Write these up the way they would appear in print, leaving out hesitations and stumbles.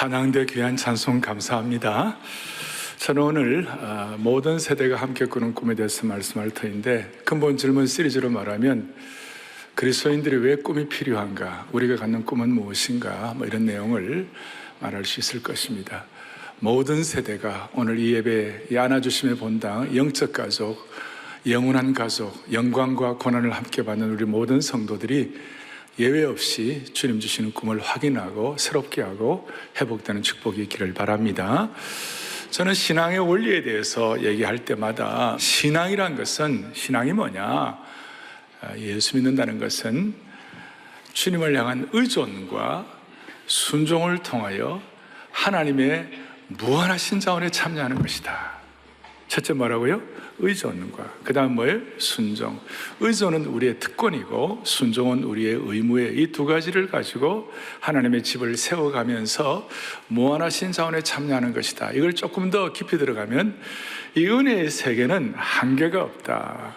찬양대 귀한 찬송 감사합니다. 저는 오늘 모든 세대가 함께 꾸는 꿈에 대해서 말씀할 터인데, 근본 질문 시리즈로 말하면 그리스도인들이 왜 꿈이 필요한가, 우리가 갖는 꿈은 무엇인가, 이런 내용을 말할 수 있을 것입니다. 모든 세대가 오늘 이 예배, 이 안아주심의 본당, 영적 가족, 영원한 가족, 영광과 고난을 함께 받는 우리 모든 성도들이 예외 없이 주님 주시는 꿈을 확인하고 새롭게 하고 회복되는 축복이 있기를 바랍니다. 저는 신앙의 원리에 대해서 얘기할 때마다 신앙이란 것은, 신앙이 뭐냐? 예수 믿는다는 것은 주님을 향한 의존과 순종을 통하여 하나님의 무한하신 자원에 참여하는 것이다. 첫째 뭐라고요? 의존과 그 다음 뭐예요? 순종. 의존은 우리의 특권이고 순종은 우리의 의무에, 이 두 가지를 가지고 하나님의 집을 세워가면서 무한하신 자원에 참여하는 것이다. 이걸 조금 더 깊이 들어가면 이 은혜의 세계는 한계가 없다.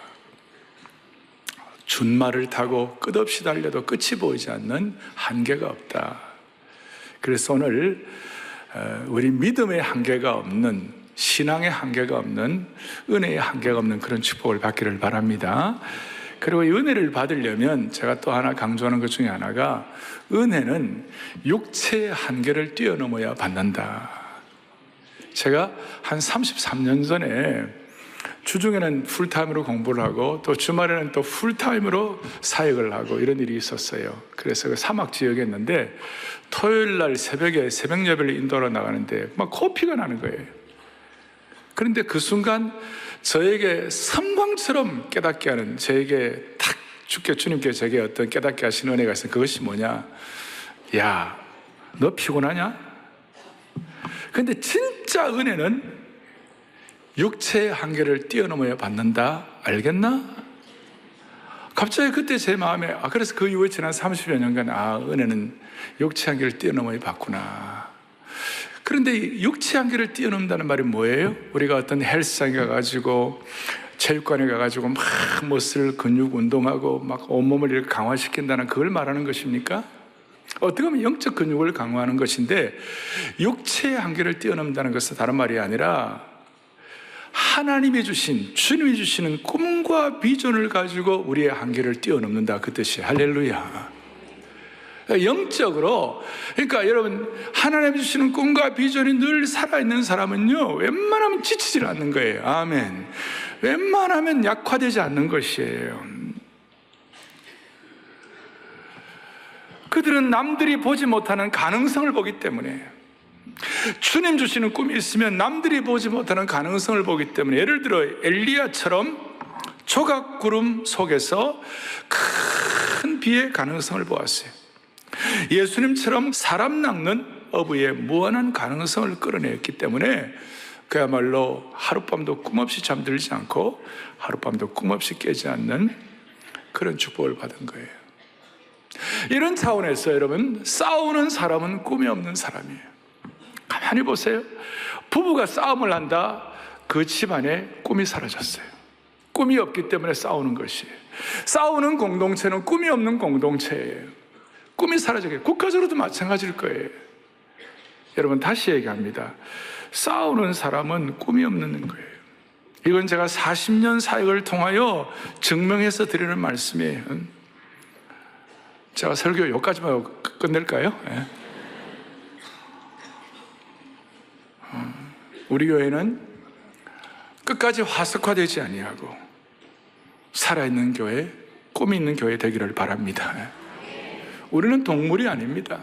준말을 타고 끝없이 달려도 끝이 보이지 않는 한계가 없다. 그래서 오늘 우리 믿음의 한계가 없는, 신앙의 한계가 없는, 은혜의 한계가 없는 그런 축복을 받기를 바랍니다. 그리고 이 은혜를 받으려면 제가 또 하나 강조하는 것 중에 하나가, 은혜는 육체의 한계를 뛰어넘어야 받는다. 제가 한 33년 전에 주중에는 풀타임으로 공부를 하고 또 주말에는 또 풀타임으로 사역을 하고 이런 일이 있었어요. 그래서 그 사막 지역에 있는데 토요일 날 새벽에 새벽 예배를 인도하러 나가는데 막 코피가 나는 거예요. 그런데 그 순간 저에게 섬광처럼 깨닫게 하는, 저에게 탁 주님께 제게 어떤 깨닫게 하시는 은혜가 있어요. 그것이 뭐냐? 야, 너 피곤하냐? 근데 진짜 은혜는 육체의 한계를 뛰어넘어야 받는다. 알겠나? 갑자기 그때 제 마음에, 그래서 그 이후에 지난 30여 년간 은혜는 육체 한계를 뛰어넘어야 받구나. 그런데 육체 한계를 뛰어넘는다는 말이 뭐예요? 우리가 어떤 헬스장에 가가지고 체육관에 가가지고 막 머슬 근육 운동하고 막 온몸을 이렇게 강화시킨다는, 그걸 말하는 것입니까? 어떻게 보면 영적 근육을 강화하는 것인데, 육체의 한계를 뛰어넘는다는 것은 다른 말이 아니라 하나님이 주신, 주님이 주시는 꿈과 비전을 가지고 우리의 한계를 뛰어넘는다, 그 뜻이에요. 할렐루야. 영적으로, 그러니까 여러분, 하나님이 주시는 꿈과 비전이 늘 살아있는 사람은요, 웬만하면 지치질 않는 거예요. 아멘. 웬만하면 약화되지 않는 것이에요. 그들은 남들이 보지 못하는 가능성을 보기 때문에, 주님 주시는 꿈이 있으면 남들이 보지 못하는 가능성을 보기 때문에, 예를 들어 엘리야처럼 조각구름 속에서 큰 비의 가능성을 보았어요. 예수님처럼 사람 낚는 어부의 무한한 가능성을 끌어냈기 때문에 그야말로 하룻밤도 꿈없이 잠들지 않고 하룻밤도 꿈없이 깨지 않는 그런 축복을 받은 거예요. 이런 차원에서 여러분, 싸우는 사람은 꿈이 없는 사람이에요. 가만히 보세요. 부부가 싸움을 한다, 그 집안에 꿈이 사라졌어요. 꿈이 없기 때문에 싸우는 것이에요. 싸우는 공동체는 꿈이 없는 공동체예요. 꿈이 사라지게, 국가적으로도 마찬가지일 거예요. 여러분, 다시 얘기합니다. 싸우는 사람은 꿈이 없는 거예요. 이건 제가 40년 사역을 통하여 증명해서 드리는 말씀이에요. 제가 설교 여기까지만 하고 끝낼까요? 네. 우리 교회는 끝까지 화석화되지 아니하고 살아있는 교회, 꿈이 있는 교회 되기를 바랍니다. 우리는 동물이 아닙니다.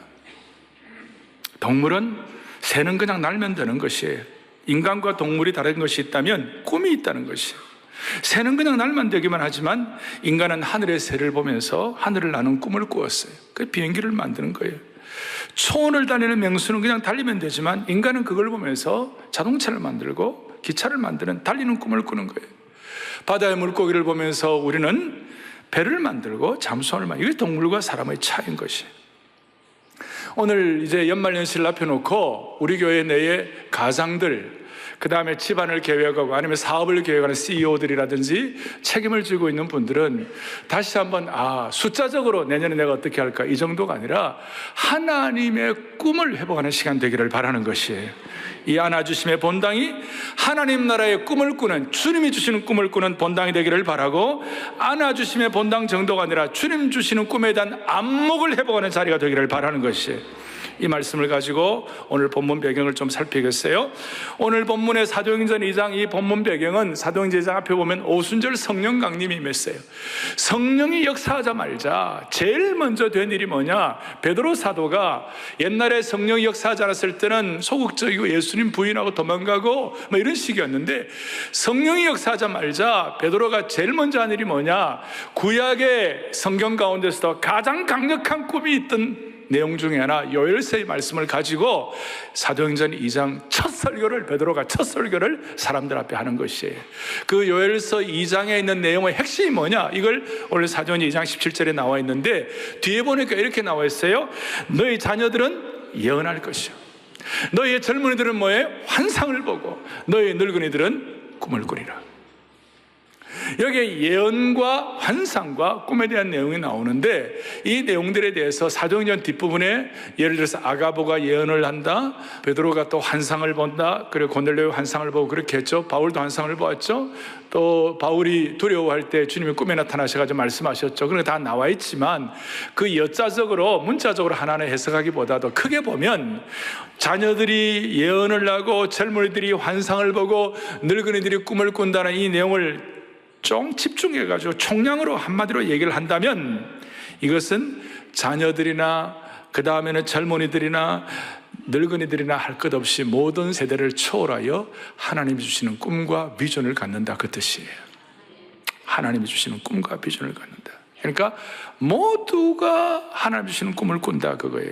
동물은 새는 그냥 날면 되는 것이에요. 인간과 동물이 다른 것이 있다면 꿈이 있다는 것이에요. 새는 그냥 날면 되기만 하지만 인간은 하늘의 새를 보면서 하늘을 나는 꿈을 꾸었어요. 그 비행기를 만드는 거예요. 초원을 다니는 맹수는 그냥 달리면 되지만 인간은 그걸 보면서 자동차를 만들고 기차를 만드는, 달리는 꿈을 꾸는 거예요. 바다의 물고기를 보면서 우리는 배를 만들고 잠수함을 만들고, 이게 동물과 사람의 차이인 것이에요. 오늘 이제 연말연시를 앞에 놓고 우리 교회 내에 가장들, 그 다음에 집안을 계획하고 아니면 사업을 계획하는 CEO들이라든지 책임을 지고 있는 분들은 다시 한번 숫자적으로 내년에 내가 어떻게 할까 이 정도가 아니라 하나님의 꿈을 회복하는 시간 되기를 바라는 것이에요. 이 안아주심의 본당이 하나님 나라의 꿈을 꾸는, 주님이 주시는 꿈을 꾸는 본당이 되기를 바라고, 안아주심의 본당 정도가 아니라 주님 주시는 꿈에 대한 안목을 회복하는 자리가 되기를 바라는 것이에요. 이 말씀을 가지고 오늘 본문 배경을 좀 살피겠어요. 오늘 본문의 사도행전 2장 이 본문 배경은 사도행전 2장 앞에 보면 오순절 성령 강림이 임했어요. 성령이 역사하자마자 제일 먼저 된 일이 뭐냐, 베드로 사도가 옛날에 성령이 역사하지 않았을 때는 소극적이고 예수님 부인하고 도망가고 뭐 이런 식이었는데, 성령이 역사하자마자 베드로가 제일 먼저 한 일이 뭐냐, 구약의 성경 가운데서도 가장 강력한 꿈이 있던 내용 중에 하나, 요엘서의 말씀을 가지고 사도행전 2장 첫 설교를, 베드로가 첫 설교를 사람들 앞에 하는 것이에요. 그 요엘서 2장에 있는 내용의 핵심이 뭐냐, 이걸 오늘 사도행전 2장 17절에 나와 있는데, 뒤에 보니까 이렇게 나와 있어요. 너희 자녀들은 예언할 것이요, 너희의 젊은이들은 뭐예요? 환상을 보고, 너희 늙은이들은 꿈을 꾸리라. 여기에 예언과 환상과 꿈에 대한 내용이 나오는데, 이 내용들에 대해서 사도행전 뒷부분에 예를 들어서 아가보가 예언을 한다, 베드로가 또 환상을 본다, 그리고 고넬료의 환상을 보고 그렇게 했죠. 바울도 환상을 보았죠. 또 바울이 두려워할 때 주님이 꿈에 나타나셔가지고 말씀하셨죠. 그런 게 다 나와 있지만 그 여자적으로 문자적으로 하나하나 해석하기보다도 크게 보면 자녀들이 예언을 하고 젊은이들이 환상을 보고 늙은이들이 꿈을 꾼다는 이 내용을 좀 집중해가지고 총량으로 한마디로 얘기를 한다면, 이것은 자녀들이나 그 다음에는 젊은이들이나 늙은이들이나 할 것 없이 모든 세대를 초월하여 하나님이 주시는 꿈과 비전을 갖는다, 그 뜻이에요. 하나님이 주시는 꿈과 비전을 갖는다. 그러니까 모두가 하나님이 주시는 꿈을 꾼다, 그거예요.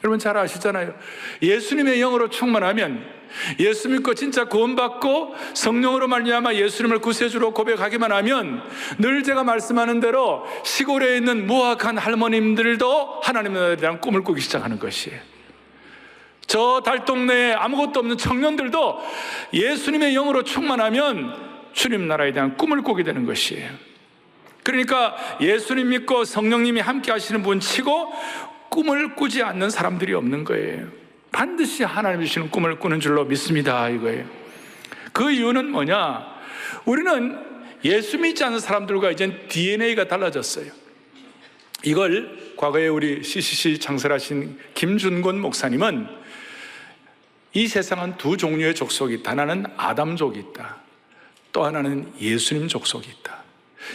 여러분 잘 아시잖아요. 예수님의 영으로 충만하면, 예수 믿고 진짜 구원받고 성령으로 말미암아 예수님을 구세주로 고백하기만 하면, 늘 제가 말씀하는 대로 시골에 있는 무학한 할머님들도 하나님에 대한 꿈을 꾸기 시작하는 것이에요. 저 달동네에 아무것도 없는 청년들도 예수님의 영으로 충만하면 주님 나라에 대한 꿈을 꾸게 되는 것이에요. 그러니까 예수님 믿고 성령님이 함께 하시는 분 치고 꿈을 꾸지 않는 사람들이 없는 거예요. 반드시 하나님이 주시는 꿈을 꾸는 줄로 믿습니다, 이거예요. 그 이유는 뭐냐, 우리는 예수 믿지 않는 사람들과 이젠 DNA가 달라졌어요. 이걸 과거에 우리 CCC 창설하신 김준권 목사님은, 이 세상은 두 종류의 족속이 있다. 하나는 아담족이 있다, 또 하나는 예수님 족속이 있다.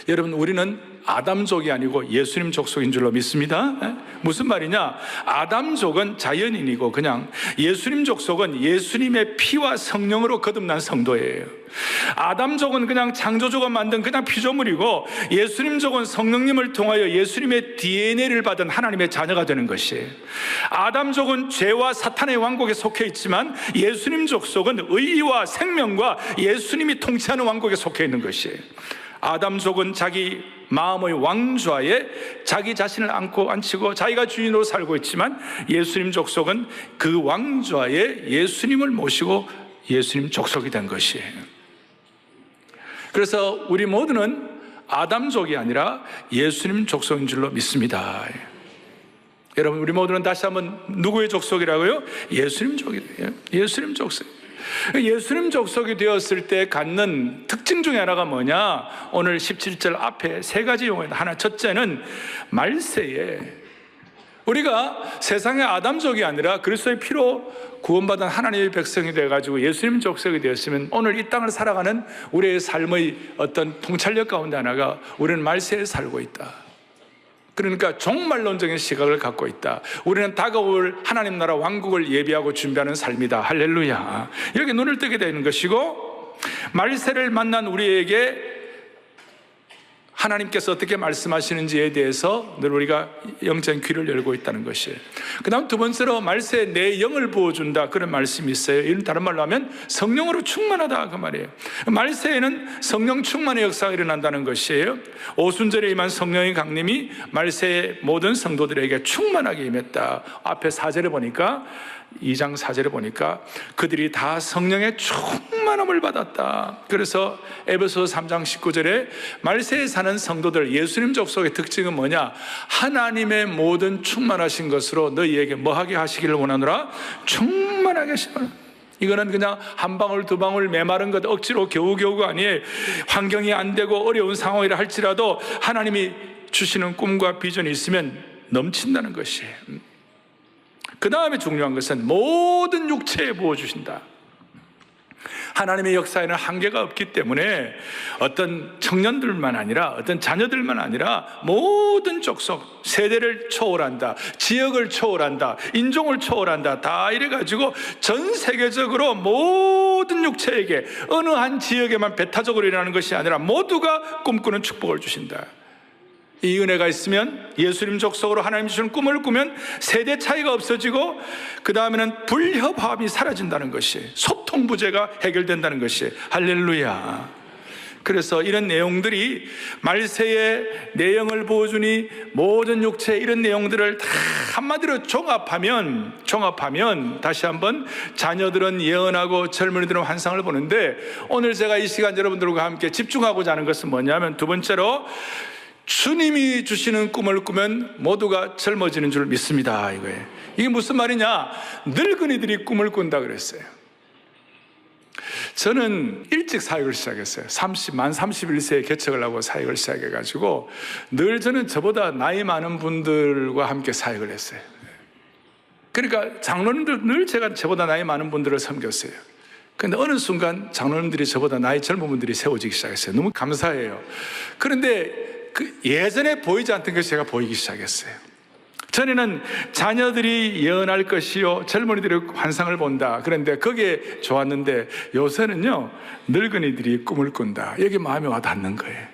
여러분, 우리는 아담족이 아니고 예수님 족속인 줄로 믿습니다. 무슨 말이냐, 아담족은 자연인이고 그냥 예수님 족속은 예수님의 피와 성령으로 거듭난 성도예요. 아담족은 그냥 창조주가 만든 그냥 피조물이고, 예수님족은 성령님을 통하여 예수님의 DNA를 받은 하나님의 자녀가 되는 것이에요. 아담족은 죄와 사탄의 왕국에 속해 있지만, 예수님 족속은 의와 생명과 예수님이 통치하는 왕국에 속해 있는 것이에요. 아담족은 자기 마음의 왕좌에 자기 자신을 앉히고 자기가 주인으로 살고 있지만, 예수님 족속은 그 왕좌에 예수님을 모시고 예수님 족속이 된 것이에요. 그래서 우리 모두는 아담족이 아니라 예수님 족속인 줄로 믿습니다. 여러분, 우리 모두는 다시 한번 누구의 족속이라고요? 예수님 족이에요. 예수님 족속. 예수님 족속이 되었을 때 갖는 특징 중에 하나가 뭐냐, 오늘 17절 앞에 세 가지 용어입니다. 하나, 첫째는 말세에 우리가 세상의 아담족이 아니라 그리스도의 피로 구원받은 하나님의 백성이 되어가지고 예수님 족속이 되었으면, 오늘 이 땅을 살아가는 우리의 삶의 어떤 통찰력 가운데 하나가 우리는 말세에 살고 있다. 그러니까 종말론적인 시각을 갖고 있다. 우리는 다가올 하나님 나라 왕국을 예비하고 준비하는 삶이다. 할렐루야. 이렇게 눈을 뜨게 되는 것이고, 말세를 만난 우리에게 하나님께서 어떻게 말씀하시는지에 대해서 늘 우리가 영적인 귀를 열고 있다는 것이에요. 그 다음 두 번째로 말세에 내 영을 부어준다, 그런 말씀이 있어요. 이런 다른 말로 하면 성령으로 충만하다, 그 말이에요. 말세에는 성령 충만의 역사가 일어난다는 것이에요. 오순절에 임한 성령의 강림이 말세의 모든 성도들에게 충만하게 임했다. 앞에 4절에 보니까, 2장 4절에 보니까 그들이 다 성령의 충만함을 받았다. 그래서 에베소서 3장 19절에 말세에 사는 성도들, 예수님 족속의 특징은 뭐냐? 하나님의 모든 충만하신 것으로 너희에게 뭐하게 하시기를 원하노라? 충만하게 하시노라. 이거는 그냥 한 방울 두 방울 메마른 것 억지로 겨우겨우가 아니에요. 환경이 안 되고 어려운 상황이라 할지라도 하나님이 주시는 꿈과 비전이 있으면 넘친다는 것이에요. 그 다음에 중요한 것은 모든 육체에 부어주신다. 하나님의 역사에는 한계가 없기 때문에 어떤 청년들만 아니라, 어떤 자녀들만 아니라 모든 족속, 세대를 초월한다, 지역을 초월한다, 인종을 초월한다, 다 이래가지고 전 세계적으로 모든 육체에게, 어느 한 지역에만 배타적으로 일어나는 것이 아니라 모두가 꿈꾸는 축복을 주신다. 이 은혜가 있으면, 예수님 족속으로 하나님 주시는 꿈을 꾸면 세대 차이가 없어지고, 그 다음에는 불협화음이 사라진다는 것이, 소통 부재가 해결된다는 것이, 할렐루야. 그래서 이런 내용들이 말세에 내 영을 부어주니 모든 육체, 이런 내용들을 다 한마디로 종합하면 다시 한번 자녀들은 예언하고 젊은이들은 환상을 보는데, 오늘 제가 이 시간 여러분들과 함께 집중하고자 하는 것은 뭐냐면, 두 번째로 주님이 주시는 꿈을 꾸면 모두가 젊어지는 줄 믿습니다, 이거예요. 이게 무슨 말이냐? 늙은이들이 꿈을 꾼다 그랬어요. 저는 일찍 사역을 시작했어요. 만 31세에 개척을 하고 사역을 시작해가지고 늘 저는 저보다 나이 많은 분들과 함께 사역을 했어요. 그러니까 장로님들 늘 제가 저보다 나이 많은 분들을 섬겼어요. 그런데 어느 순간 장로님들이 저보다 나이 젊은 분들이 세워지기 시작했어요. 너무 감사해요. 그런데 예전에 보이지 않던 것이 제가 보이기 시작했어요. 전에는 자녀들이 예언할 것이요, 젊은이들이 환상을 본다. 그런데 그게 좋았는데 요새는요, 늙은이들이 꿈을 꾼다. 여기 마음에 와 닿는 거예요.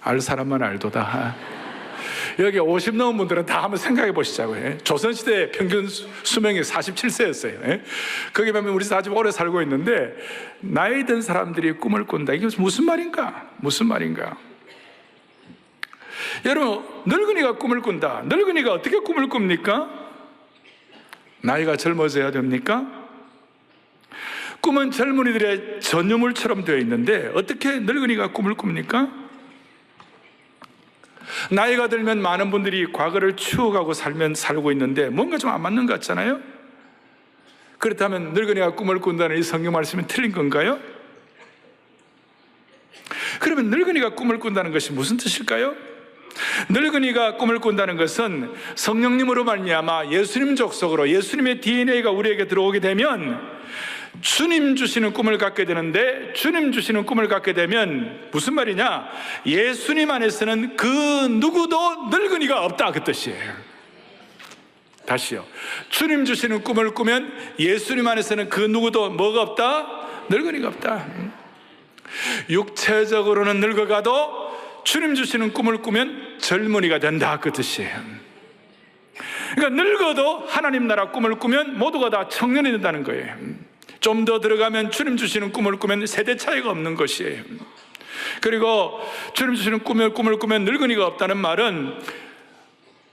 알 사람만 알도다. 여기 50 넘은 분들은 다 한번 생각해 보시자고요. 조선시대 평균 수명이 47세였어요. 거기 보면 우리 아주 오래 살고 있는데, 나이 든 사람들이 꿈을 꾼다. 이게 무슨 말인가? 무슨 말인가? 여러분, 늙은이가 꿈을 꾼다. 늙은이가 어떻게 꿈을 꿉니까? 나이가 젊어져야 됩니까? 꿈은 젊은이들의 전유물처럼 되어 있는데 어떻게 늙은이가 꿈을 꿉니까? 나이가 들면 많은 분들이 과거를 추억하고 살고 있는데 뭔가 좀 안 맞는 것 같잖아요? 그렇다면 늙은이가 꿈을 꾼다는 이 성경 말씀은 틀린 건가요? 그러면 늙은이가 꿈을 꾼다는 것이 무슨 뜻일까요? 늙은이가 꿈을 꾼다는 것은 성령님으로 말미암아 예수님 족속으로, 예수님의 DNA가 우리에게 들어오게 되면 주님 주시는 꿈을 갖게 되는데, 주님 주시는 꿈을 갖게 되면 무슨 말이냐? 예수님 안에서는 그 누구도 늙은이가 없다, 그 뜻이에요. 다시요. 주님 주시는 꿈을 꾸면 예수님 안에서는 그 누구도 뭐가 없다? 늙은이가 없다. 육체적으로는 늙어가도 주님 주시는 꿈을 꾸면 젊은이가 된다, 그 뜻이에요. 그러니까 늙어도 하나님 나라 꿈을 꾸면 모두가 다 청년이 된다는 거예요. 좀 더 들어가면 주님 주시는 꿈을 꾸면 세대 차이가 없는 것이에요. 그리고 주님 주시는 꿈을 꾸면 늙은이가 없다는 말은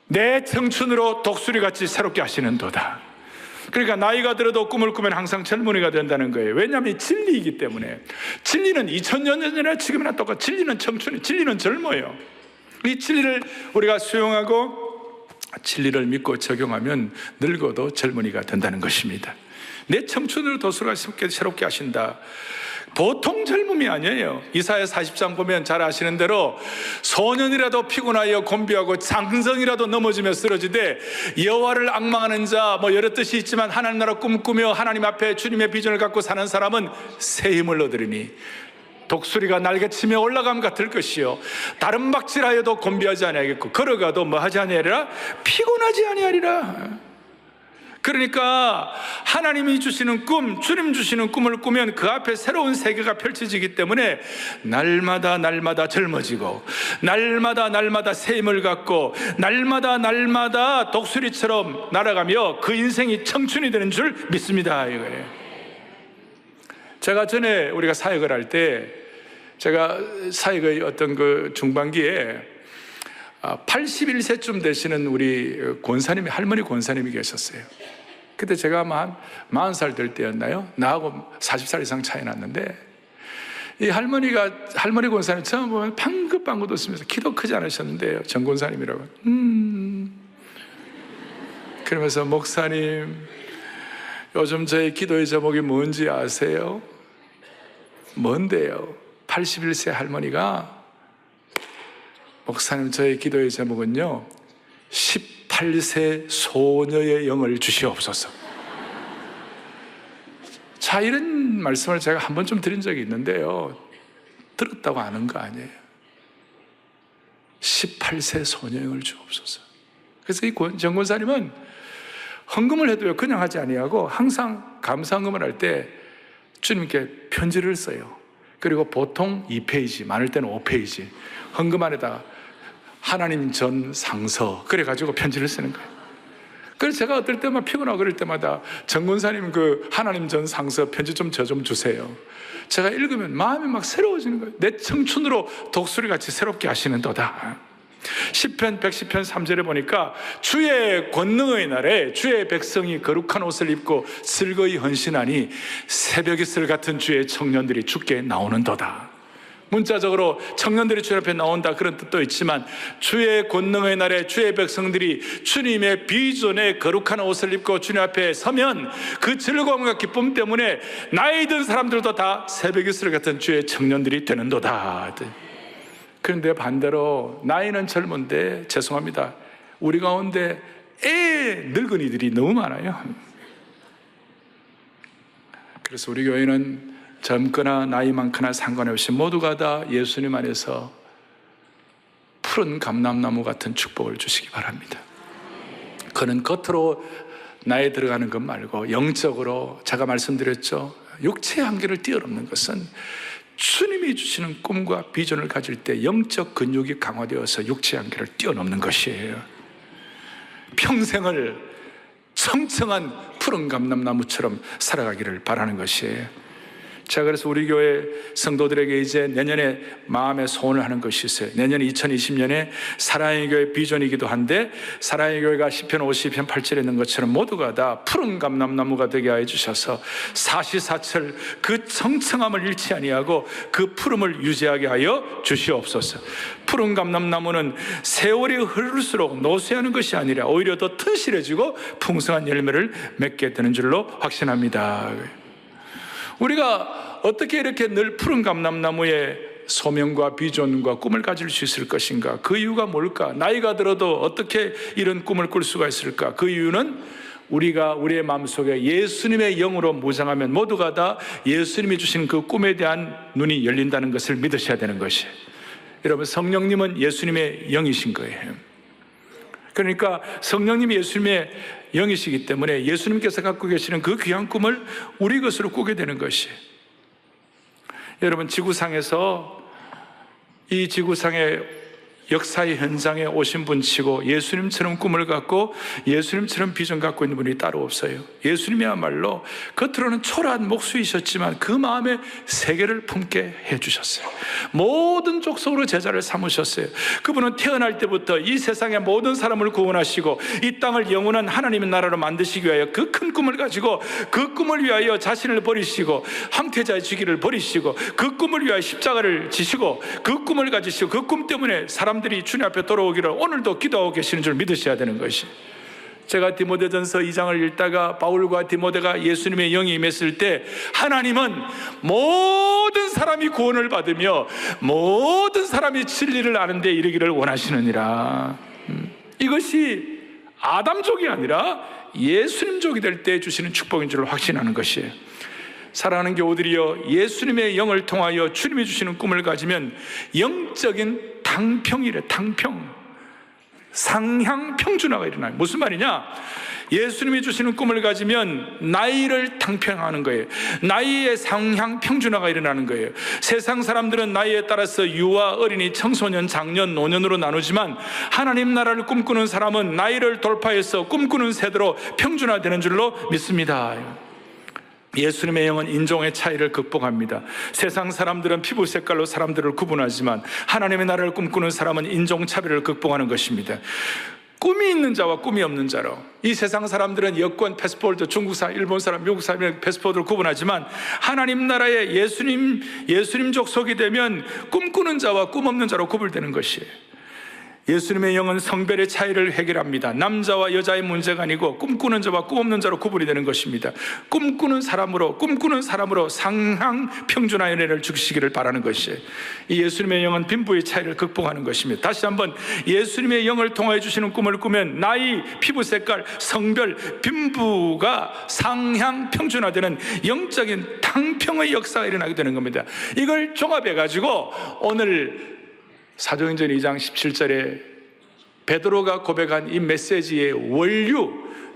내 청춘으로 독수리같이 새롭게 하시는도다. 그러니까 나이가 들어도 꿈을 꾸면 항상 젊은이가 된다는 거예요. 왜냐하면 진리이기 때문에. 진리는 2000년 전이나 지금이나 똑같아. 진리는 청춘이, 진리는 젊어요. 이 진리를 우리가 수용하고 진리를 믿고 적용하면 늙어도 젊은이가 된다는 것입니다. 내 청춘으로 독수리가 새롭게 하신다. 보통 젊음이 아니에요. 이사야 40장 보면 잘 아시는 대로 소년이라도 피곤하여 곤비하고 장성이라도 넘어지며 쓰러지되 여호와를 앙망하는 자, 여러 뜻이 있지만 하나님 나라 꿈꾸며 하나님 앞에 주님의 비전을 갖고 사는 사람은 새 힘을 얻으리니 독수리가 날개치며 올라감 같을 것이요 다른 박질하여도 곤비하지 아니하겠고 걸어가도 뭐하지 아니하리라? 피곤하지 아니하리라. 그러니까 하나님이 주시는 꿈, 주님 주시는 꿈을 꾸면 그 앞에 새로운 세계가 펼쳐지기 때문에 날마다 젊어지고, 날마다 새 힘을 갖고, 날마다 독수리처럼 날아가며 그 인생이 청춘이 되는 줄 믿습니다, 이거예요. 제가 전에 우리가 사역을 할 때, 제가 사역의 어떤 그 중반기에 81세쯤 되시는 우리 권사님이, 할머니 권사님이 계셨어요. 그때 제가 아마 한 40살 될 때였나요? 나하고 40살 이상 차이 났는데, 이 할머니 권사님 처음 보면 방긋방긋 웃으면서, 키도 크지 않으셨는데요, 정 권사님이라고. 그러면서, 목사님, 요즘 저희 기도의 제목이 뭔지 아세요? 뭔데요? 81세 할머니가, 목사님, 저의 기도의 제목은요, 18세 소녀의 영을 주시옵소서. 자, 이런 말씀을 제가 한 번쯤 드린 적이 있는데요, 들었다고 아는 거 아니에요. 18세 소녀의 영을 주옵소서. 그래서 이 정권사님은 헌금을 해도요, 그냥 하지 아니하고 항상 감사헌금을 할 때 주님께 편지를 써요. 그리고 보통 2페이지, 많을 때는 5페이지 헌금 안에다가 하나님 전 상서 그래가지고 편지를 쓰는 거예요. 그래서 제가 어떨 때만 피곤하고 그럴 때마다 정권사님 그 하나님 전 상서 편지 좀 저 좀 주세요. 제가 읽으면 마음이 막 새로워지는 거예요. 내 청춘으로 독수리같이 새롭게 하시는도다. 시편 110편 3절에 보니까 주의 권능의 날에 주의 백성이 거룩한 옷을 입고 즐거이 헌신하니 새벽 이슬 같은 주의 청년들이 주께 나오는도다. 문자적으로 청년들이 주님 앞에 나온다 그런 뜻도 있지만, 주의 권능의 날에 주의 백성들이 주님의 비전에 거룩한 옷을 입고 주님 앞에 서면 그 즐거움과 기쁨 때문에 나이 든 사람들도 다 새벽 이슬 같은 주의 청년들이 되는도다. 그런데 반대로 나이는 젊은데, 죄송합니다, 우리 가운데 늙은이들이 너무 많아요. 그래서 우리 교회는 젊거나 나이 많거나 상관없이 모두가 다 예수님 안에서 푸른 감람나무 같은 축복을 주시기 바랍니다. 그는 겉으로 나에 들어가는 것 말고 영적으로, 제가 말씀드렸죠, 육체의 한계를 뛰어넘는 것은 주님이 주시는 꿈과 비전을 가질 때 영적 근육이 강화되어서 육체의 한계를 뛰어넘는 것이에요. 평생을 청청한 푸른 감람나무처럼 살아가기를 바라는 것이에요. 자, 그래서 우리 교회 성도들에게 이제 내년에 마음의 소원을 하는 것이 있어요. 내년 2020년에 사랑의 교회 비전이기도 한데, 사랑의 교회가 시편 50편 8절에 있는 것처럼 모두가 다 푸른 감람나무가 되게 하여 주셔서 사시사철 그 청청함을 잃지 아니하고 그 푸름을 유지하게 하여 주시옵소서. 푸른 감람나무는 세월이 흐를수록 노쇠하는 것이 아니라 오히려 더 튼실해지고 풍성한 열매를 맺게 되는 줄로 확신합니다. 우리가 어떻게 이렇게 늘 푸른 감람나무의 소명과 비전과 꿈을 가질 수 있을 것인가? 그 이유가 뭘까? 나이가 들어도 어떻게 이런 꿈을 꿀 수가 있을까? 그 이유는 우리가 우리의 마음속에 예수님의 영으로 무장하면 모두가 다 예수님이 주신 그 꿈에 대한 눈이 열린다는 것을 믿으셔야 되는 것이에요. 여러분, 성령님은 예수님의 영이신 거예요. 그러니까 성령님이 예수님의 영이시기 때문에 예수님께서 갖고 계시는 그 귀한 꿈을 우리 것으로 꾸게 되는 것이에요. 여러분, 지구상에서, 이 지구상의 역사의 현장에 오신 분치고 예수님처럼 꿈을 갖고 예수님처럼 비전 갖고 있는 분이 따로 없어요. 예수님이야말로 겉으로는 초라한 목수이셨지만 그 마음에 세계를 품게 해주셨어요. 모든 족속으로 제자를 삼으셨어요. 그분은 태어날 때부터 이 세상의 모든 사람을 구원하시고 이 땅을 영원한 하나님의 나라로 만드시기 위하여 그 큰 꿈을 가지고 그 꿈을 위하여 자신을 버리시고 황태자의 지기를 버리시고 그 꿈을 위하여 십자가를 지시고 그 꿈을 가지시고 그 꿈 때문에 사람들이 주님 앞에 돌아오기를 오늘도 기도하고 계시는 줄 믿으셔야 되는 것이. 제가 디모데전서 2장을 읽다가 바울과 디모데가 예수님의 영이 임했을 때 하나님은 모든 사람이 구원을 받으며 모든 사람이 진리를 아는 데 이르기를 원하시느니라. 이것이 아담족이 아니라 예수님족이 될 때 주시는 축복인 줄 확신하는 것이에요. 사랑하는 교우들이여, 예수님의 영을 통하여 주님이 주시는 꿈을 가지면 영적인 탕평이래. 탕평, 상향 평준화가 일어나요. 무슨 말이냐? 예수님이 주시는 꿈을 가지면 나이를 탕평하는 거예요. 나이의 상향 평준화가 일어나는 거예요. 세상 사람들은 나이에 따라서 유아, 어린이, 청소년, 장년, 노년으로 나누지만 하나님 나라를 꿈꾸는 사람은 나이를 돌파해서 꿈꾸는 세대로 평준화되는 줄로 믿습니다. 예수님의 영은 인종의 차이를 극복합니다. 세상 사람들은 피부 색깔로 사람들을 구분하지만 하나님의 나라를 꿈꾸는 사람은 인종차별을 극복하는 것입니다. 꿈이 있는 자와 꿈이 없는 자로, 이 세상 사람들은 여권, 패스포트, 중국 사람, 일본 사람, 미국 사람의 패스포트를 구분하지만 하나님 나라의 예수님족 속이 되면 꿈꾸는 자와 꿈 없는 자로 구분되는 것이에요. 예수님의 영은 성별의 차이를 해결합니다. 남자와 여자의 문제가 아니고 꿈꾸는 자와 꿈 없는 자로 구분이 되는 것입니다. 꿈꾸는 사람으로 상향 평준화 연애를 주시기를 바라는 것이에요. 이 예수님의 영은 빈부의 차이를 극복하는 것입니다. 다시 한번, 예수님의 영을 통하여 주시는 꿈을 꾸면 나이, 피부 색깔, 성별, 빈부가 상향 평준화되는 영적인 탕평의 역사가 일어나게 되는 겁니다. 이걸 종합해 가지고 오늘 사도행전 2장 17절에 베드로가 고백한 이 메시지의 원류,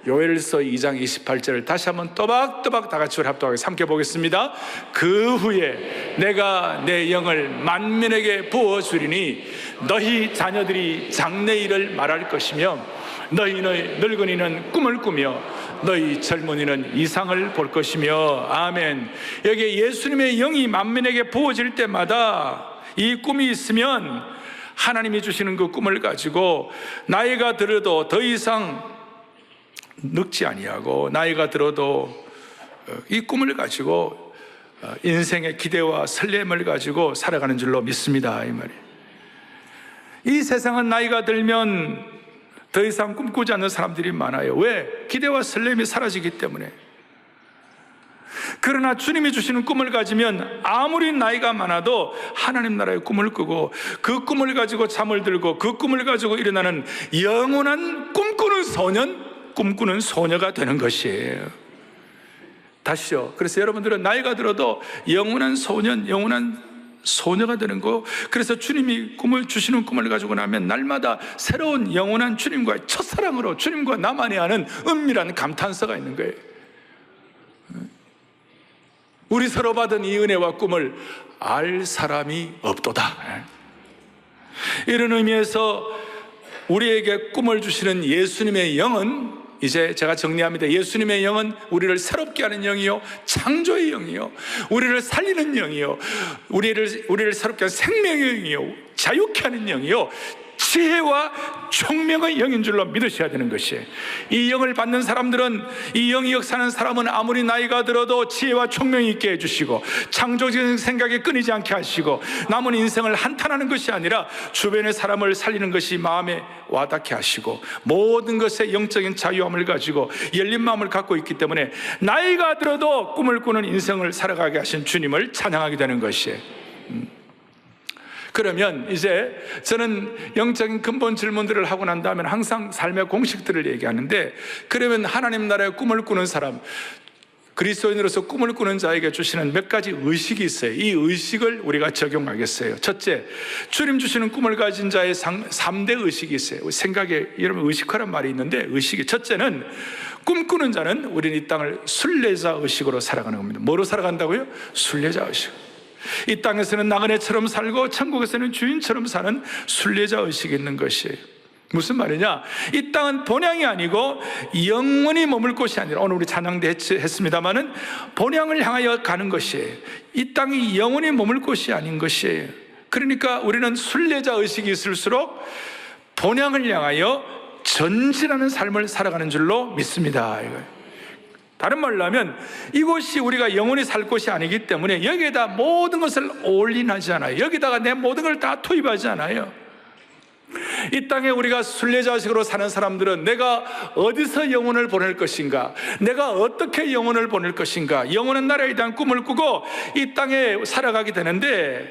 요엘서 2장 28절을 다시 한번 또박또박 다 같이 합독하게 함께 보겠습니다. 그 후에 내가 내 영을 만민에게 부어주리니 너희 자녀들이 장래일을 말할 것이며 너희 늙은이는 꿈을 꾸며 너희 젊은이는 이상을 볼 것이며. 아멘. 여기 예수님의 영이 만민에게 부어질 때마다 이 꿈이 있으면 하나님이 주시는 그 꿈을 가지고 나이가 들어도 더 이상 늙지 아니하고, 나이가 들어도 이 꿈을 가지고 인생의 기대와 설렘을 가지고 살아가는 줄로 믿습니다, 이 말이에요. 이 세상은 나이가 들면 더 이상 꿈꾸지 않는 사람들이 많아요. 왜? 기대와 설렘이 사라지기 때문에. 그러나 주님이 주시는 꿈을 가지면 아무리 나이가 많아도 하나님 나라의 꿈을 꾸고 그 꿈을 가지고 잠을 들고 그 꿈을 가지고 일어나는 영원한 꿈꾸는 소년, 꿈꾸는 소녀가 되는 것이에요. 다시요. 그래서 여러분들은 나이가 들어도 영원한 소년, 영원한 소녀가 되는 거. 그래서 주님이 꿈을 주시는 꿈을 가지고 나면 날마다 새로운 영원한 주님과의 첫사랑으로 주님과 나만이 아는 은밀한 감탄사가 있는 거예요. 우리 서로 받은 이 은혜와 꿈을 알 사람이 없도다. 이런 의미에서 우리에게 꿈을 주시는 예수님의 영은, 이제 제가 정리합니다. 예수님의 영은 우리를 새롭게 하는 영이요, 창조의 영이요, 우리를 살리는 영이요, 우리를 새롭게 하는 생명의 영이요, 자유케 하는 영이요, 지혜와 총명의 영인 줄로 믿으셔야 되는 것이에요. 이 영을 받는 사람들은, 이 영이 역사하는 사람은 아무리 나이가 들어도 지혜와 총명이 있게 해주시고 창조적인 생각이 끊이지 않게 하시고 남은 인생을 한탄하는 것이 아니라 주변의 사람을 살리는 것이 마음에 와닿게 하시고 모든 것에 영적인 자유함을 가지고 열린 마음을 갖고 있기 때문에 나이가 들어도 꿈을 꾸는 인생을 살아가게 하신 주님을 찬양하게 되는 것이에요. 그러면 이제 저는 영적인 근본 질문들을 하고 난 다음에 항상 삶의 공식들을 얘기하는데, 그러면 하나님 나라의 꿈을 꾸는 사람, 그리스도인으로서 꿈을 꾸는 자에게 주시는 몇 가지 의식이 있어요. 이 의식을 우리가 적용하겠어요. 첫째, 주님 주시는 꿈을 가진 자의 3대 의식이 있어요. 생각에, 여러분 의식하란 말이 있는데, 의식이, 첫째는 꿈꾸는 자는 우리는 이 땅을 순례자 의식으로 살아가는 겁니다. 뭐로 살아간다고요? 순례자 의식. 이 땅에서는 나그네처럼 살고 천국에서는 주인처럼 사는 순례자 의식이 있는 것이에요. 무슨 말이냐? 이 땅은 본향이 아니고 영원히 머물 곳이 아니라, 오늘 우리 찬양대 했습니다마는 본향을 향하여 가는 것이에요. 이 땅이 영원히 머물 곳이 아닌 것이에요. 그러니까 우리는 순례자 의식이 있을수록 본향을 향하여 전진하는 삶을 살아가는 줄로 믿습니다, 이거예요. 다른 말로 하면 이곳이 우리가 영원히 살 곳이 아니기 때문에 여기에다 모든 것을 올인하지 않아요. 여기다가 내 모든 걸 다 투입하지 않아요. 이 땅에 우리가 순례자식으로 사는 사람들은 내가 어디서 영혼을 보낼 것인가, 내가 어떻게 영혼을 보낼 것인가, 영원한 나라에 대한 꿈을 꾸고 이 땅에 살아가게 되는데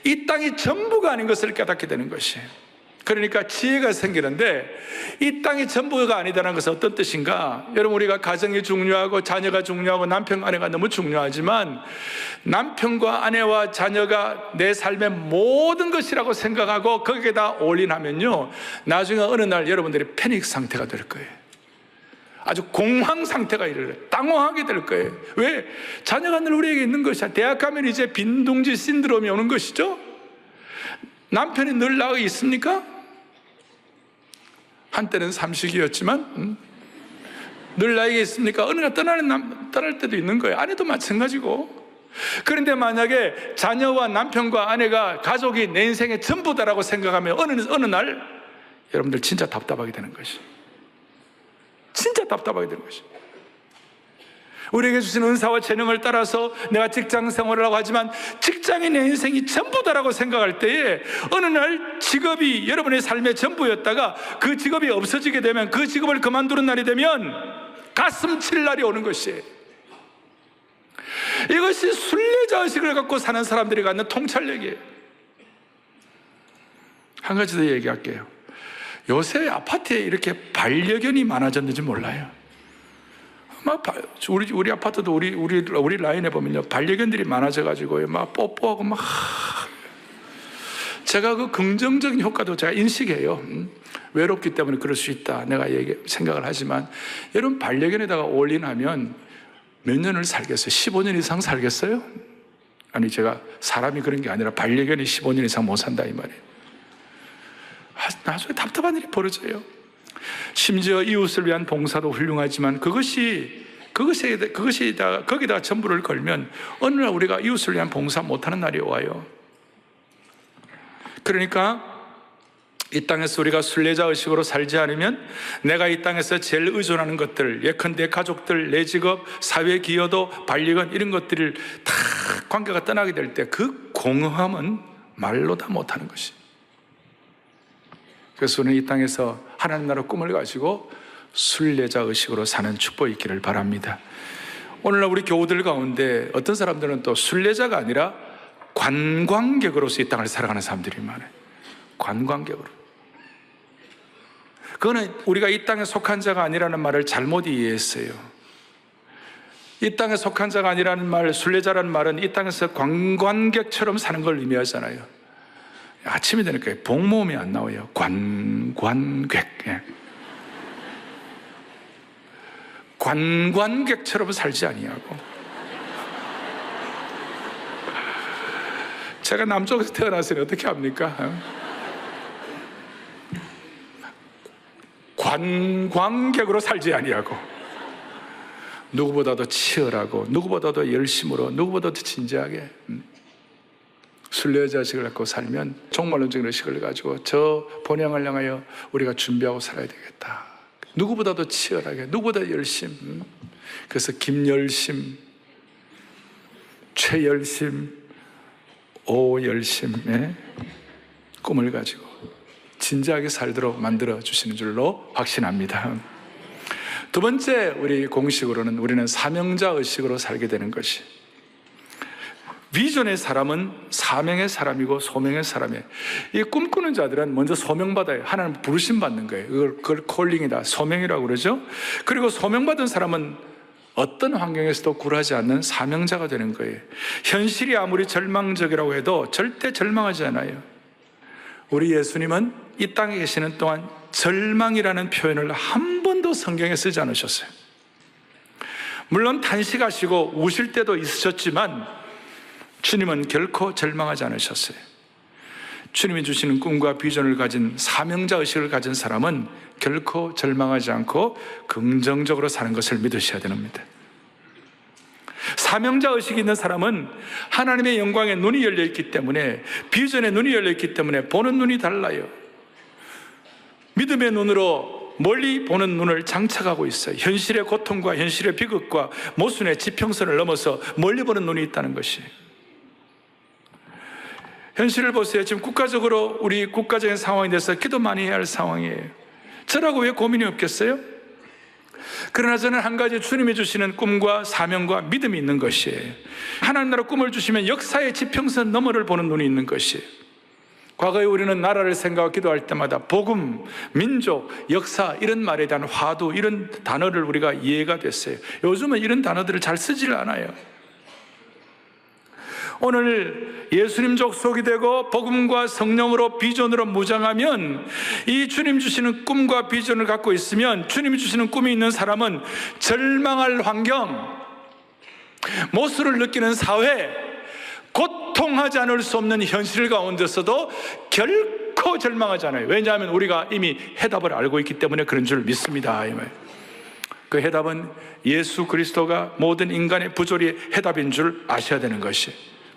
이 땅이 전부가 아닌 것을 깨닫게 되는 것이에요. 그러니까 지혜가 생기는데, 이 땅이 전부가 아니다는 것은 어떤 뜻인가? 여러분, 우리가 가정이 중요하고 자녀가 중요하고 남편, 아내가 너무 중요하지만 남편과 아내와 자녀가 내 삶의 모든 것이라고 생각하고 거기에다 올인하면요, 나중에 어느 날 여러분들이 패닉 상태가 될 거예요. 아주 공황 상태가 이르러 당황하게 될 거예요. 왜? 자녀가 늘 우리에게 있는 것이야. 대학 가면 이제 빈둥지 신드롬이 오는 것이죠. 남편이 늘 나에게 있습니까? 한때는 삼식이었지만 늘 나에게 있습니까? 어느 날 떠날 때도 있는 거예요. 아내도 마찬가지고. 그런데 만약에 자녀와 남편과 아내가 가족이 내 인생의 전부다라고 생각하면 어느 날 여러분들 진짜 답답하게 되는 것이. 진짜 답답하게 되는 것이. 우리에게 주신 은사와 재능을 따라서 내가 직장 생활을 하고 하지만 직장이 내 인생이 전부다라고 생각할 때에 어느 날 직업이 여러분의 삶의 전부였다가 그 직업이 없어지게 되면, 그 직업을 그만두는 날이 되면 가슴 칠 날이 오는 것이에요. 이것이 순례자의식을 갖고 사는 사람들이 갖는 통찰력이에요. 한 가지 더 얘기할게요. 요새 아파트에 이렇게 반려견이 많아졌는지 몰라요. 우리 아파트도 우리 라인에 보면요, 반려견들이 많아져가지고 막 뽀뽀하고 막. 제가 그 긍정적인 효과도 제가 인식해요. 외롭기 때문에 그럴 수 있다, 내가 생각을 하지만, 여러분 반려견에다가 올인하면 몇 년을 살겠어요? 15년 이상 살겠어요? 아니, 제가 사람이 그런 게 아니라 반려견이 15년 이상 못 산다 이 말이에요. 나중에 답답한 일이 벌어져요. 심지어 이웃을 위한 봉사도 훌륭하지만 거기다가 전부를 걸면 어느 날 우리가 이웃을 위한 봉사 못하는 날이 와요. 그러니까 이 땅에서 우리가 순례자 의식으로 살지 않으면 내가 이 땅에서 제일 의존하는 것들, 예컨대 가족들, 내 직업, 사회 기여도, 반려견, 이런 것들을 다 관계가 떠나게 될 때 그 공허함은 말로 다 못하는 것이. 그래서 우리는 이 땅에서 하나님 나라 꿈을 가지고 순례자 의식으로 사는 축복이 있기를 바랍니다. 오늘날 우리 교우들 가운데 어떤 사람들은 또 순례자가 아니라 관광객으로서 이 땅을 살아가는 사람들이 많아요. 관광객으로. 그거는 우리가 이 땅에 속한 자가 아니라는 말을 잘못 이해했어요. 이 땅에 속한 자가 아니라는 말, 순례자라는 말은 이 땅에서 관광객처럼 사는 걸 의미하잖아요. 아침이 되니까 복모음이 안 나와요. 관광객. 예. 관광객처럼 살지 아니하고. 제가 남쪽에서 태어났으니 어떻게 합니까? 관광객으로 살지 아니하고, 누구보다도 치열하고, 누구보다도 열심으로, 누구보다도 진지하게 순례자식을 갖고 살면 종말론적인 의식을 가지고 저 본향을 향하여 우리가 준비하고 살아야 되겠다. 누구보다도 치열하게, 누구보다 열심. 그래서 김열심, 최열심, 오열심의 꿈을 가지고 진지하게 살도록 만들어 주시는 줄로 확신합니다. 두 번째 우리 공식으로는 우리는 사명자 의식으로 살게 되는 것이, 비전의 사람은 사명의 사람이고 소명의 사람이에요. 이 꿈꾸는 자들은 먼저 소명받아요. 하나님 부르심 받는 거예요. 그걸 콜링이다, 소명이라고 그러죠. 그리고 소명받은 사람은 어떤 환경에서도 굴하지 않는 사명자가 되는 거예요. 현실이 아무리 절망적이라고 해도 절대 절망하지 않아요. 우리 예수님은 이 땅에 계시는 동안 절망이라는 표현을 한 번도 성경에 쓰지 않으셨어요. 물론 탄식하시고 우실 때도 있으셨지만 주님은 결코 절망하지 않으셨어요. 주님이 주시는 꿈과 비전을 가진 사명자 의식을 가진 사람은 결코 절망하지 않고 긍정적으로 사는 것을 믿으셔야 됩니다. 사명자 의식이 있는 사람은 하나님의 영광에 눈이 열려있기 때문에, 비전에 눈이 열려있기 때문에 보는 눈이 달라요. 믿음의 눈으로 멀리 보는 눈을 장착하고 있어요. 현실의 고통과 현실의 비극과 모순의 지평선을 넘어서 멀리 보는 눈이 있다는 것이에요. 현실을 보세요. 지금 국가적으로 우리 국가적인 상황에 대해서 기도 많이 해야 할 상황이에요. 저라고 왜 고민이 없겠어요? 그러나 저는 한 가지 주님이 주시는 꿈과 사명과 믿음이 있는 것이에요. 하나님 나라 꿈을 주시면 역사의 지평선 너머를 보는 눈이 있는 것이에요. 과거에 우리는 나라를 생각하고 기도할 때마다 복음, 민족, 역사 이런 말에 대한 화두, 이런 단어를 우리가 이해가 됐어요. 요즘은 이런 단어들을 잘 쓰질 않아요. 오늘 예수님 족속이 되고 복음과 성령으로 비전으로 무장하면, 이 주님 주시는 꿈과 비전을 갖고 있으면, 주님이 주시는 꿈이 있는 사람은 절망할 환경, 모습을 느끼는 사회, 고통하지 않을 수 없는 현실 가운데서도 결코 절망하지 않아요. 왜냐하면 우리가 이미 해답을 알고 있기 때문에 그런 줄 믿습니다. 그 해답은 예수 그리스도가 모든 인간의 부조리의 해답인 줄 아셔야 되는 것이.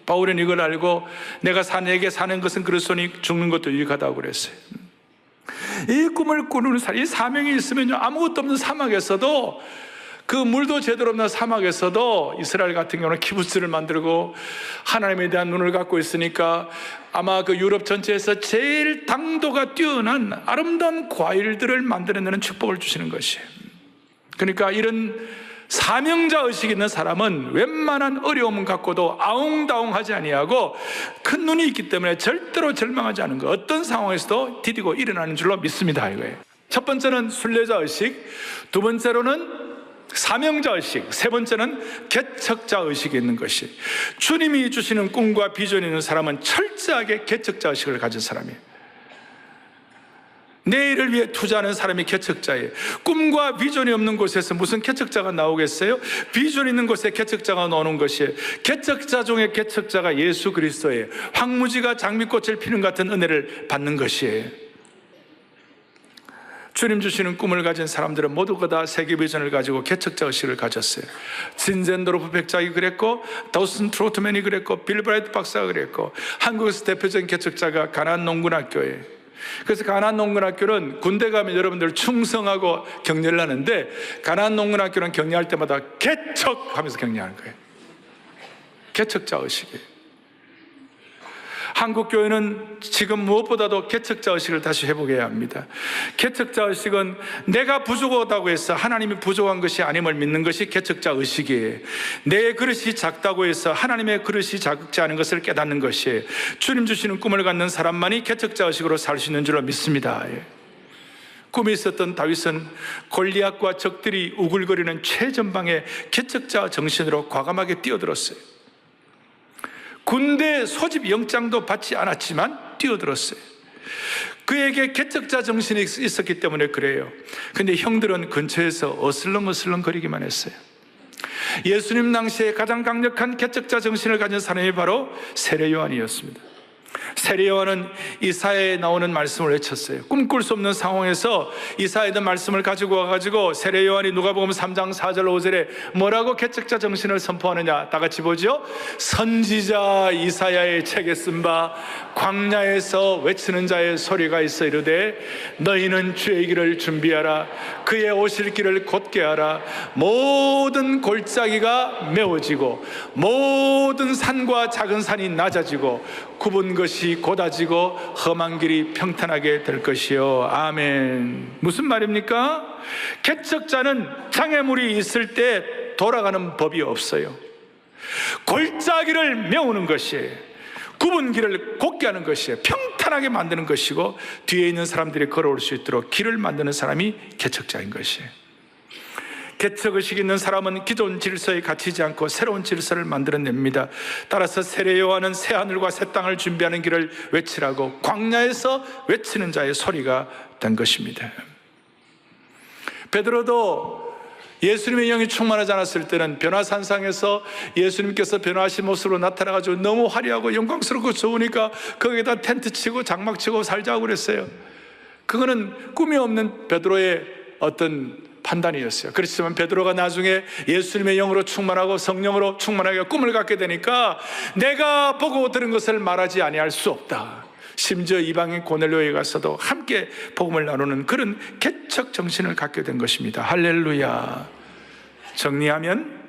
바울은 이걸 알고 내가 내게 사는 것은 그리스도니 죽는 것도 유익하다고 그랬어요. 이 꿈을 꾸는 사람, 이 사명이 있으면요, 아무것도 없는 사막에서도, 그 물도 제대로 없는 사막에서도 이스라엘 같은 경우는 키부츠를 만들고 하나님에 대한 눈을 갖고 있으니까 아마 그 유럽 전체에서 제일 당도가 뛰어난 아름다운 과일들을 만들어내는 축복을 주시는 것이에요. 그러니까 이런 사명자 의식이 있는 사람은 웬만한 어려움 갖고도 아웅다웅하지 아니하고 큰 눈이 있기 때문에 절대로 절망하지 않은 것, 어떤 상황에서도 디디고 일어나는 줄로 믿습니다. 이거예요. 첫 번째는 순례자 의식, 두 번째로는 사명자 의식, 세 번째는 개척자 의식이 있는 것이, 주님이 주시는 꿈과 비전이 있는 사람은 철저하게 개척자 의식을 가진 사람이에요. 내일을 위해 투자하는 사람이 개척자예요. 꿈과 비전이 없는 곳에서 무슨 개척자가 나오겠어요? 비전 있는 곳에 개척자가 나오는 것이에요. 개척자 중에 개척자가 예수 그리스도예요. 황무지가 장미꽃을 피는 같은 은혜를 받는 것이에요. 주님 주시는 꿈을 가진 사람들은 모두가 다 세계 비전을 가지고 개척자 의식을 가졌어요. 진젠도로프 백작이 그랬고, 더스틴 트로트맨이 그랬고, 빌 브라이트 박사가 그랬고, 한국에서 대표적인 개척자가 가나안 농군학교예요. 그래서 가나안 농군학교는 군대 가면 여러분들 충성하고 격려를 하는데, 가나안 농군학교는 격려할 때마다 개척하면서 격려하는 거예요. 개척자 의식이에요. 한국교회는 지금 무엇보다도 개척자 의식을 다시 회복해야 합니다. 개척자 의식은 내가 부족하다고 해서 하나님이 부족한 것이 아님을 믿는 것이 개척자 의식이에요. 내 그릇이 작다고 해서 하나님의 그릇이 작지 않은 것을 깨닫는 것이에요. 주님 주시는 꿈을 갖는 사람만이 개척자 의식으로 살 수 있는 줄로 믿습니다. 꿈이 있었던 다윗은 골리앗과 적들이 우글거리는 최전방에 개척자 정신으로 과감하게 뛰어들었어요. 군대 소집 영장도 받지 않았지만 뛰어들었어요. 그에게 개척자 정신이 있었기 때문에 그래요. 근데 형들은 근처에서 어슬렁어슬렁 거리기만 했어요. 예수님 당시에 가장 강력한 개척자 정신을 가진 사람이 바로 세례 요한이었습니다. 세례 요한은 이사야에 나오는 말씀을 외쳤어요. 꿈꿀 수 없는 상황에서 이사야에 있는 말씀을 가지고 와가지고 세례 요한이 누가복음 3장 4절 5절에 뭐라고 개척자 정신을 선포하느냐, 다 같이 보죠. 선지자 이사야의 책에 쓴 바 광야에서 외치는 자의 소리가 있어 이르되 너희는 주의 길을 준비하라, 그의 오실 길을 곧게 하라. 모든 골짜기가 메워지고 모든 산과 작은 산이 낮아지고 굽은 것이 곧아지고 험한 길이 평탄하게 될 것이요. 아멘. 무슨 말입니까? 개척자는 장애물이 있을 때 돌아가는 법이 없어요. 골짜기를 메우는 것이에요. 굽은 길을 곧게 하는 것이에요. 평탄하게 만드는 것이고 뒤에 있는 사람들이 걸어올 수 있도록 길을 만드는 사람이 개척자인 것이에요. 개척의식 있는 사람은 기존 질서에 갇히지 않고 새로운 질서를 만들어냅니다. 따라서 세례 요한은 새 하늘과 새 땅을 준비하는 길을 외치라고 광야에서 외치는 자의 소리가 된 것입니다. 베드로도 예수님의 영이 충만하지 않았을 때는 변화산상에서 예수님께서 변화하신 모습으로 나타나가지고 너무 화려하고 영광스럽고 좋으니까 거기에다 텐트 치고 장막 치고 살자고 그랬어요. 그거는 꿈이 없는 베드로의 어떤 판단이었어요. 그렇지만 베드로가 나중에 예수님의 영으로 충만하고 성령으로 충만하게 꿈을 갖게 되니까 내가 보고 들은 것을 말하지 아니할 수 없다. 심지어 이방인 고넬료에 가서도 함께 복음을 나누는 그런 개척 정신을 갖게 된 것입니다. 할렐루야. 정리하면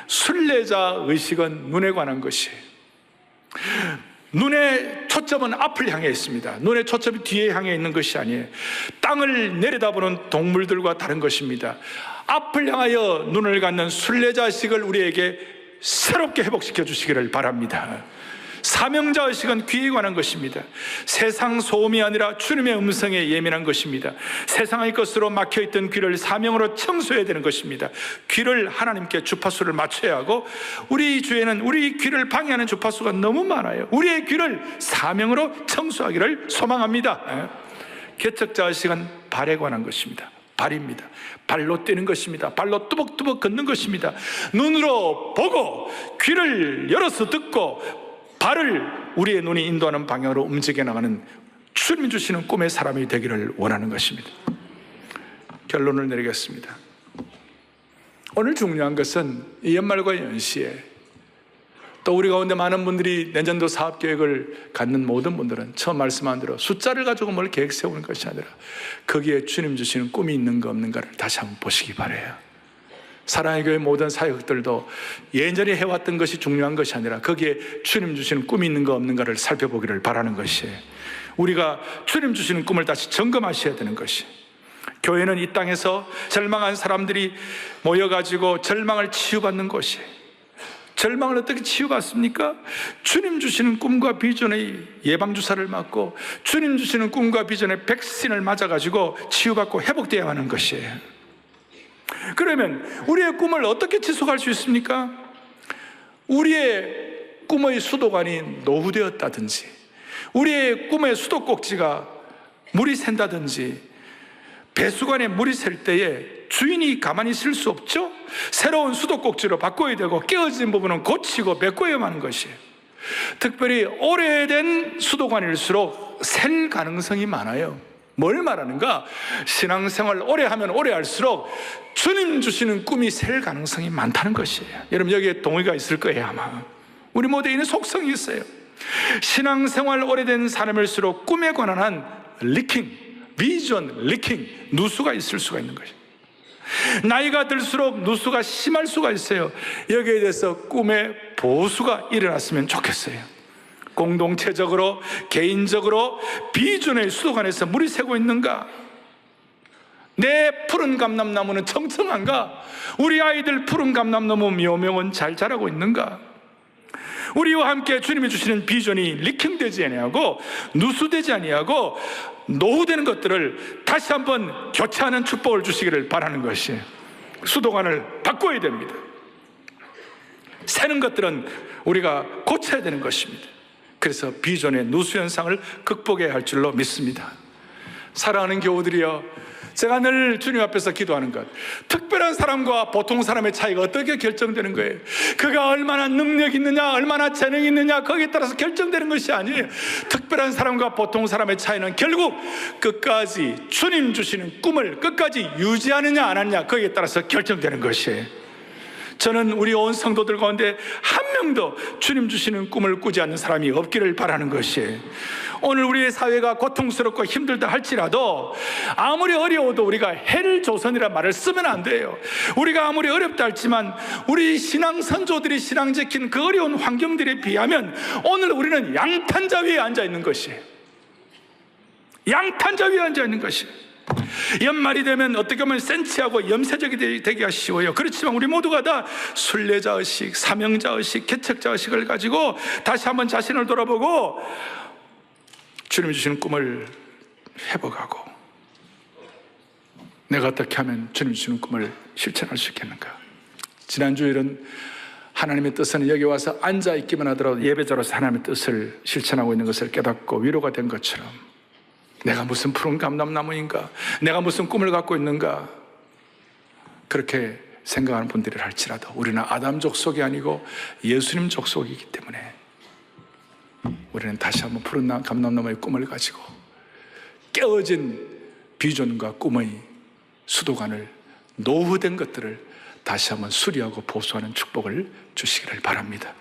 순례자 의식은 눈에 관한 것이에요. 눈의 초점은 앞을 향해 있습니다. 눈의 초점이 뒤에 향해 있는 것이 아니에요. 땅을 내려다보는 동물들과 다른 것입니다. 앞을 향하여 눈을 갖는 순례자식을 우리에게 새롭게 회복시켜 주시기를 바랍니다. 사명자의식은 귀에 관한 것입니다. 세상 소음이 아니라 주님의 음성에 예민한 것입니다. 세상의 것으로 막혀있던 귀를 사명으로 청소해야 되는 것입니다. 귀를 하나님께 주파수를 맞춰야 하고, 우리 주에는 우리 귀를 방해하는 주파수가 너무 많아요. 우리의 귀를 사명으로 청소하기를 소망합니다. 개척자의식은 발에 관한 것입니다. 발입니다. 발로 뛰는 것입니다. 발로 뚜벅뚜벅 걷는 것입니다. 눈으로 보고 귀를 열어서 듣고 발을 우리의 눈이 인도하는 방향으로 움직여 나가는 주님이 주시는 꿈의 사람이 되기를 원하는 것입니다. 결론을 내리겠습니다. 오늘 중요한 것은 이 연말과 연시에 또 우리 가운데 많은 분들이 내년도 사업계획을 갖는 모든 분들은 처음 말씀한 대로 숫자를 가지고 뭘 계획 세우는 것이 아니라 거기에 주님 주시는 꿈이 있는가 없는가를 다시 한번 보시기 바라요. 사랑의 교회 모든 사역들도 예전에 해왔던 것이 중요한 것이 아니라 거기에 주님 주시는 꿈이 있는가 없는가를 살펴보기를 바라는 것이에요. 우리가 주님 주시는 꿈을 다시 점검하셔야 되는 것이, 교회는 이 땅에서 절망한 사람들이 모여가지고 절망을 치유받는 곳이에요. 절망을 어떻게 치유받습니까? 주님 주시는 꿈과 비전의 예방주사를 맞고 주님 주시는 꿈과 비전의 백신을 맞아가지고 치유받고 회복되어야 하는 것이에요. 그러면 우리의 꿈을 어떻게 지속할 수 있습니까? 우리의 꿈의 수도관이 노후되었다든지, 우리의 꿈의 수도꼭지가 물이 샌다든지, 배수관에 물이 셀 때에 주인이 가만히 있을 수 없죠? 새로운 수도꼭지로 바꿔야 되고 깨어진 부분은 고치고 메꿔야만 하는 것이에요. 특별히 오래된 수도관일수록 셀 가능성이 많아요. 뭘 말하는가? 신앙생활 오래 하면 오래 할수록 주님 주시는 꿈이 셀 가능성이 많다는 것이에요. 여러분 여기에 동의가 있을 거예요. 아마 우리 모두에 있는 속성이 있어요. 신앙생활 오래된 사람일수록 꿈에 관한 한 리킹, 비전 리킹, 누수가 있을 수가 있는 것이에요. 나이가 들수록 누수가 심할 수가 있어요. 여기에 대해서 꿈에 보수가 일어났으면 좋겠어요. 공동체적으로, 개인적으로 비전의 수도관에서 물이 새고 있는가? 내 푸른 감람나무는 청청한가? 우리 아이들 푸른 감람나무 묘명은 잘 자라고 있는가? 우리와 함께 주님이 주시는 비전이 리킹되지 아니하고 누수되지 아니하고 노후되는 것들을 다시 한번 교체하는 축복을 주시기를 바라는 것이에요. 수도관을 바꿔야 됩니다. 새는 것들은 우리가 고쳐야 되는 것입니다. 그래서 비전의 누수 현상을 극복해야 할 줄로 믿습니다. 사랑하는 교우들이여, 제가 늘 주님 앞에서 기도하는 것, 특별한 사람과 보통 사람의 차이가 어떻게 결정되는 거예요? 그가 얼마나 능력 있느냐, 얼마나 재능이 있느냐, 거기에 따라서 결정되는 것이 아니에요. 특별한 사람과 보통 사람의 차이는 결국 끝까지 주님 주시는 꿈을 끝까지 유지하느냐 안 하느냐, 거기에 따라서 결정되는 것이에요. 저는 우리 온 성도들 가운데 한 명도 주님 주시는 꿈을 꾸지 않는 사람이 없기를 바라는 것이에요. 오늘 우리의 사회가 고통스럽고 힘들다 할지라도 아무리 어려워도 우리가 해를 조선이라는 말을 쓰면 안 돼요. 우리가 아무리 어렵다 할지만 우리 신앙 선조들이 신앙 지킨 그 어려운 환경들에 비하면 오늘 우리는 양탄자 위에 앉아 있는 것이에요. 양탄자 위에 앉아 있는 것이에요. 연말이 되면 어떻게 보면 센치하고 염세적이 되기가 쉬워요. 그렇지만 우리 모두가 다 순례자의식, 사명자의식, 개척자의식을 가지고 다시 한번 자신을 돌아보고 주님이 주시는 꿈을 회복하고, 내가 어떻게 하면 주님이 주시는 꿈을 실천할 수 있겠는가? 지난 주일은 하나님의 뜻은 여기 와서 앉아있기만 하더라도 예배자로서 하나님의 뜻을 실천하고 있는 것을 깨닫고 위로가 된 것처럼, 내가 무슨 푸른 감람나무인가? 내가 무슨 꿈을 갖고 있는가? 그렇게 생각하는 분들이 할지라도 우리는 아담 족속이 아니고 예수님 족속이기 때문에 우리는 다시 한번 푸른 감람나무의 꿈을 가지고 깨어진 비전과 꿈의 수도관을, 노후된 것들을 다시 한번 수리하고 보수하는 축복을 주시기를 바랍니다.